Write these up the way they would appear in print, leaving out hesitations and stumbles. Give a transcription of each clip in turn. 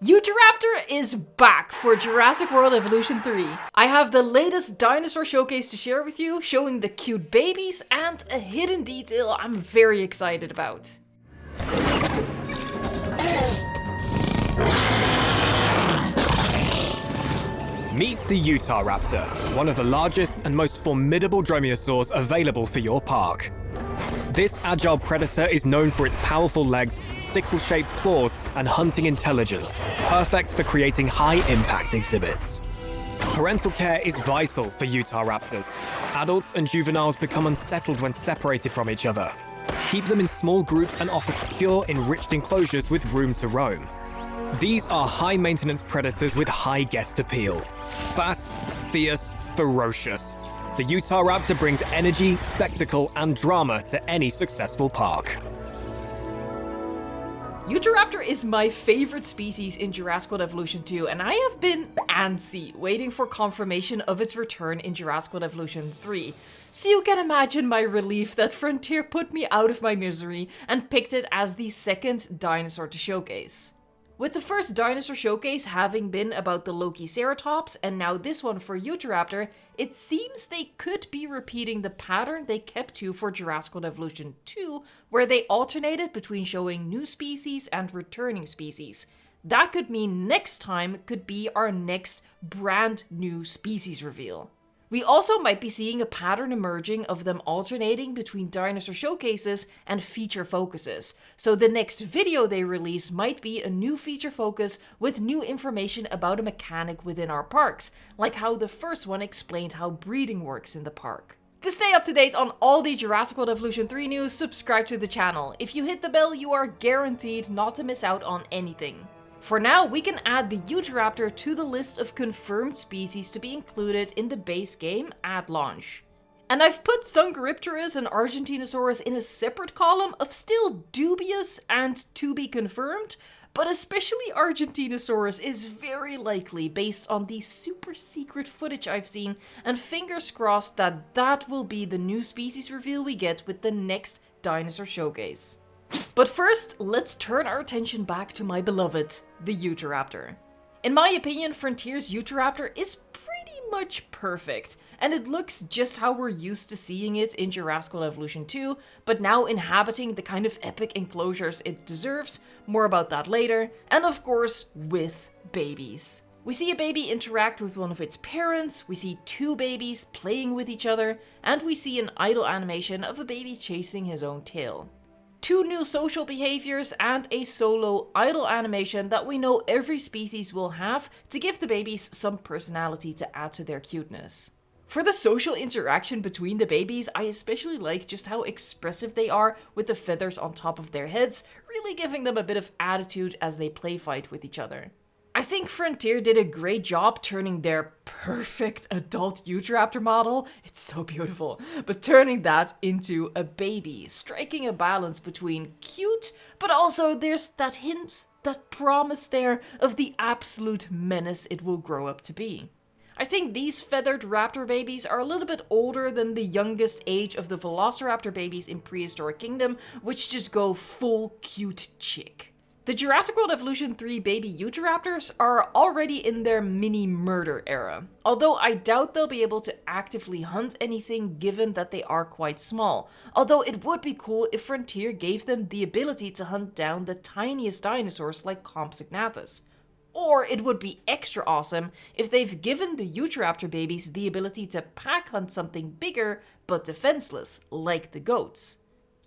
Utahraptor is back for Jurassic World Evolution 3. I have the latest Dinosaur Showcase to share with you, showing the cute babies and a hidden detail I'm very excited about. Meet the Utahraptor, one of the largest and most formidable dromaeosaurs available for your park. This agile predator is known for its powerful legs, sickle-shaped claws, and hunting intelligence, perfect for creating high-impact exhibits. Parental care is vital for Utahraptors. Adults and juveniles become unsettled when separated from each other. Keep them in small groups and offer secure, enriched enclosures with room to roam. These are high-maintenance predators with high guest appeal. Fast, fierce, ferocious. The Utahraptor brings energy, spectacle, and drama to any successful park. Utahraptor is my favorite species in Jurassic World Evolution 2, and I have been antsy waiting for confirmation of its return in Jurassic World Evolution 3. So you can imagine my relief that Frontier put me out of my misery and picked it as the second dinosaur to showcase. With the first Dinosaur Showcase having been about the Lokiceratops, and now this one for Utahraptor, it seems they could be repeating the pattern they kept to for Jurassic World Evolution 2, where they alternated between showing new species and returning species. That could mean next time could be our next brand new species reveal. We also might be seeing a pattern emerging of them alternating between dinosaur showcases and feature focuses. So the next video they release might be a new feature focus with new information about a mechanic within our parks, like how the first one explained how breeding works in the park. To stay up to date on all the Jurassic World Evolution 3 news, subscribe to the channel. If you hit the bell, you are guaranteed not to miss out on anything. For now, we can add the Utahraptor to the list of confirmed species to be included in the base game at launch. And I've put Sungaripterus and Argentinosaurus in a separate column of still dubious and to be confirmed, but especially Argentinosaurus is very likely based on the super secret footage I've seen, and fingers crossed that that will be the new species reveal we get with the next Dinosaur Showcase. But first, let's turn our attention back to my beloved, the Utahraptor. In my opinion, Frontier's Utahraptor is pretty much perfect, and it looks just how we're used to seeing it in Jurassic World Evolution 2, but now inhabiting the kind of epic enclosures it deserves, more about that later, and of course, with babies. We see a baby interact with one of its parents, we see two babies playing with each other, and we see an idle animation of a baby chasing his own tail. Two new social behaviors and a solo idle animation that we know every species will have to give the babies some personality to add to their cuteness. For the social interaction between the babies, I especially like just how expressive they are with the feathers on top of their heads, really giving them a bit of attitude as they play fight with each other. I think Frontier did a great job turning their perfect adult Utahraptor model, it's so beautiful, but turning that into a baby, striking a balance between cute, but also there's that hint, that promise there of the absolute menace it will grow up to be. I think these feathered raptor babies are a little bit older than the youngest age of the Velociraptor babies in Prehistoric Kingdom, which just go full cute chick. The Jurassic World Evolution 3 baby Utahraptors are already in their mini-murder era, although I doubt they'll be able to actively hunt anything given that they are quite small, although it would be cool if Frontier gave them the ability to hunt down the tiniest dinosaurs like Compsognathus. Or it would be extra awesome if they've given the Utahraptor babies the ability to pack hunt something bigger but defenseless, like the goats.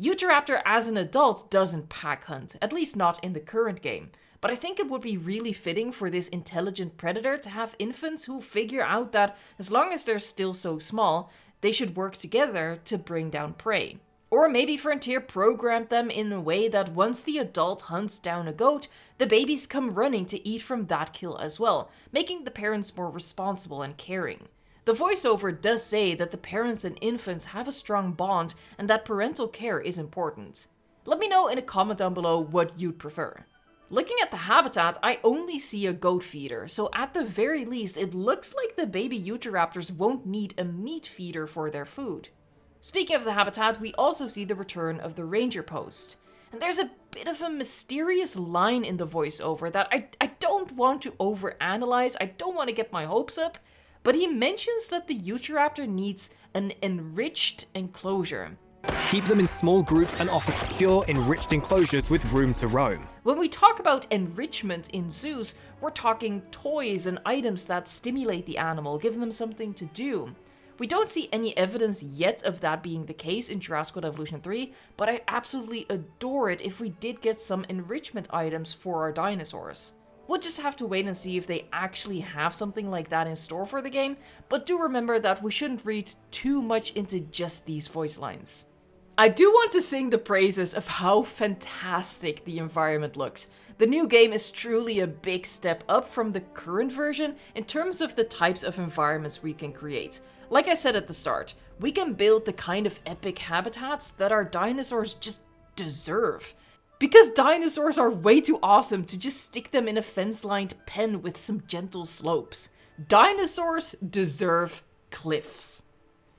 Utahraptor as an adult doesn't pack hunt, at least not in the current game, but I think it would be really fitting for this intelligent predator to have infants who figure out that as long as they're still so small, they should work together to bring down prey. Or maybe Frontier programmed them in a way that once the adult hunts down a goat, the babies come running to eat from that kill as well, making the parents more responsible and caring. The voiceover does say that the parents and infants have a strong bond and that parental care is important. Let me know in a comment down below what you'd prefer. Looking at the habitat, I only see a goat feeder, so at the very least it looks like the baby Utahraptors won't need a meat feeder for their food. Speaking of the habitat, we also see the return of the ranger post. And there's a bit of a mysterious line in the voiceover that I don't want to overanalyze, I don't want to get my hopes up, but he mentions that the Utahraptor needs an enriched enclosure. Keep them in small groups and offer secure, enriched enclosures with room to roam. When we talk about enrichment in zoos, we're talking toys and items that stimulate the animal, giving them something to do. We don't see any evidence yet of that being the case in Jurassic World Evolution 3, but I'd absolutely adore it if we did get some enrichment items for our dinosaurs. We'll just have to wait and see if they actually have something like that in store for the game, but do remember that we shouldn't read too much into just these voice lines. I do want to sing the praises of how fantastic the environment looks. The new game is truly a big step up from the current version in terms of the types of environments we can create. Like I said at the start, we can build the kind of epic habitats that our dinosaurs just deserve. Because dinosaurs are way too awesome to just stick them in a fence-lined pen with some gentle slopes. Dinosaurs deserve cliffs.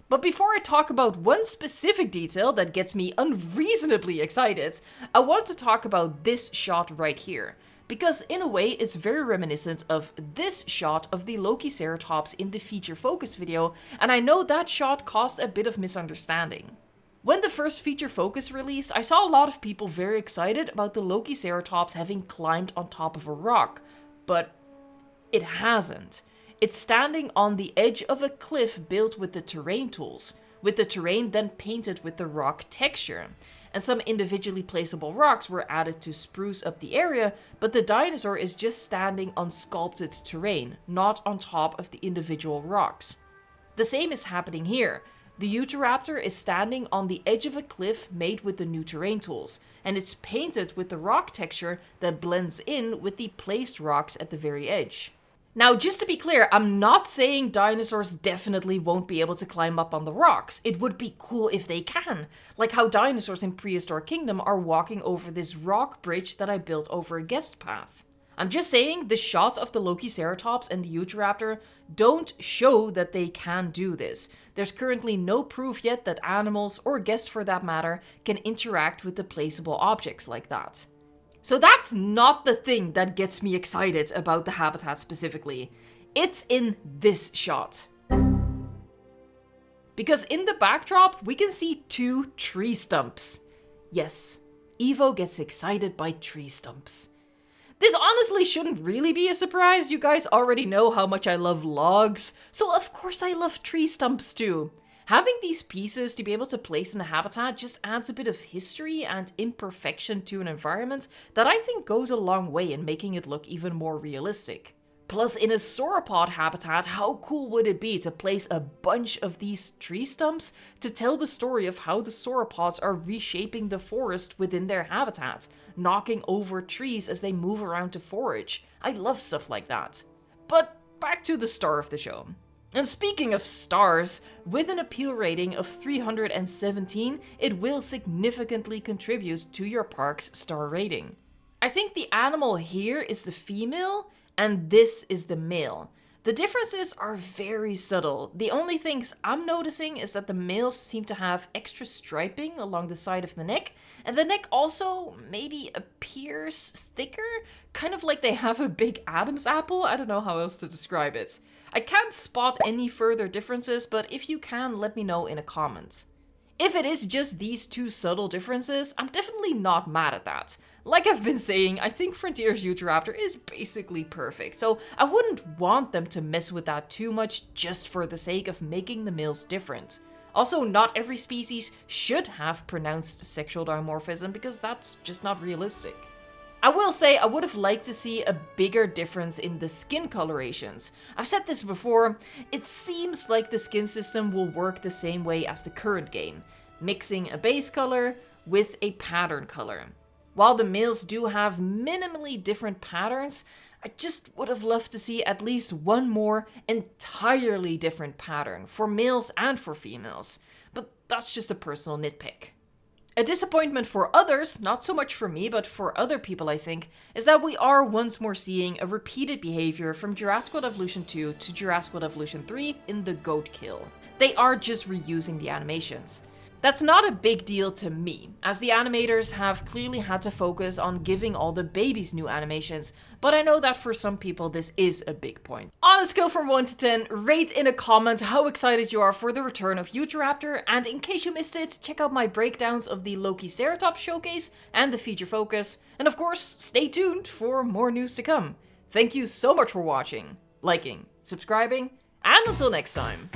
But before I talk about one specific detail that gets me unreasonably excited, I want to talk about this shot right here. Because in a way, it's very reminiscent of this shot of the Lokiceratops in the feature focus video, and I know that shot caused a bit of misunderstanding. When the first feature focus released, I saw a lot of people very excited about the Lokiceratops having climbed on top of a rock, but it hasn't. It's standing on the edge of a cliff built with the terrain tools, with the terrain then painted with the rock texture. And some individually placeable rocks were added to spruce up the area, but the dinosaur is just standing on sculpted terrain, not on top of the individual rocks. The same is happening here. The Utahraptor is standing on the edge of a cliff made with the new terrain tools, and it's painted with the rock texture that blends in with the placed rocks at the very edge. Now, just to be clear, I'm not saying dinosaurs definitely won't be able to climb up on the rocks. It would be cool if they can, like how dinosaurs in Prehistoric Kingdom are walking over this rock bridge that I built over a guest path. I'm just saying the shots of the Lokiceratops and the Utahraptor don't show that they can do this. There's currently no proof yet that animals, or guests for that matter, can interact with the placeable objects like that. So that's not the thing that gets me excited about the habitat specifically. It's in this shot. Because in the backdrop, we can see two tree stumps. Yes, Evo gets excited by tree stumps. This honestly shouldn't really be a surprise. You guys already know how much I love logs, so of course I love tree stumps too. Having these pieces to be able to place in a habitat just adds a bit of history and imperfection to an environment that I think goes a long way in making it look even more realistic. Plus, in a sauropod habitat, how cool would it be to place a bunch of these tree stumps to tell the story of how the sauropods are reshaping the forest within their habitat, knocking over trees as they move around to forage. I love stuff like that. But back to the star of the show. And speaking of stars, with an appeal rating of 317, it will significantly contribute to your park's star rating. I think the animal here is the female, and this is the male. The differences are very subtle. The only things I'm noticing is that the males seem to have extra striping along the side of the neck, and the neck also maybe appears thicker, kind of like they have a big Adam's apple. I don't know how else to describe it. I can't spot any further differences, but if you can, let me know in a comment. If it is just these two subtle differences, I'm definitely not mad at that. Like I've been saying, I think Frontier's Utahraptor is basically perfect, so I wouldn't want them to mess with that too much just for the sake of making the males different. Also, not every species should have pronounced sexual dimorphism because that's just not realistic. I will say I would have liked to see a bigger difference in the skin colorations. I've said this before, it seems like the skin system will work the same way as the current game, mixing a base color with a pattern color. While the males do have minimally different patterns, I just would have loved to see at least one more entirely different pattern for males and for females, but that's just a personal nitpick. A disappointment for others, not so much for me, but for other people I think, is that we are once more seeing a repeated behavior from Jurassic World Evolution 2 to Jurassic World Evolution 3 in the goat kill. They are just reusing the animations. That's not a big deal to me, as the animators have clearly had to focus on giving all the babies new animations, but I know that for some people this is a big point. On a scale from 1 to 10, rate in a comment how excited you are for the return of Utahraptor, and in case you missed it, check out my breakdowns of the Loki-Ceratops showcase and the feature focus, and of course, stay tuned for more news to come. Thank you so much for watching, liking, subscribing, and until next time.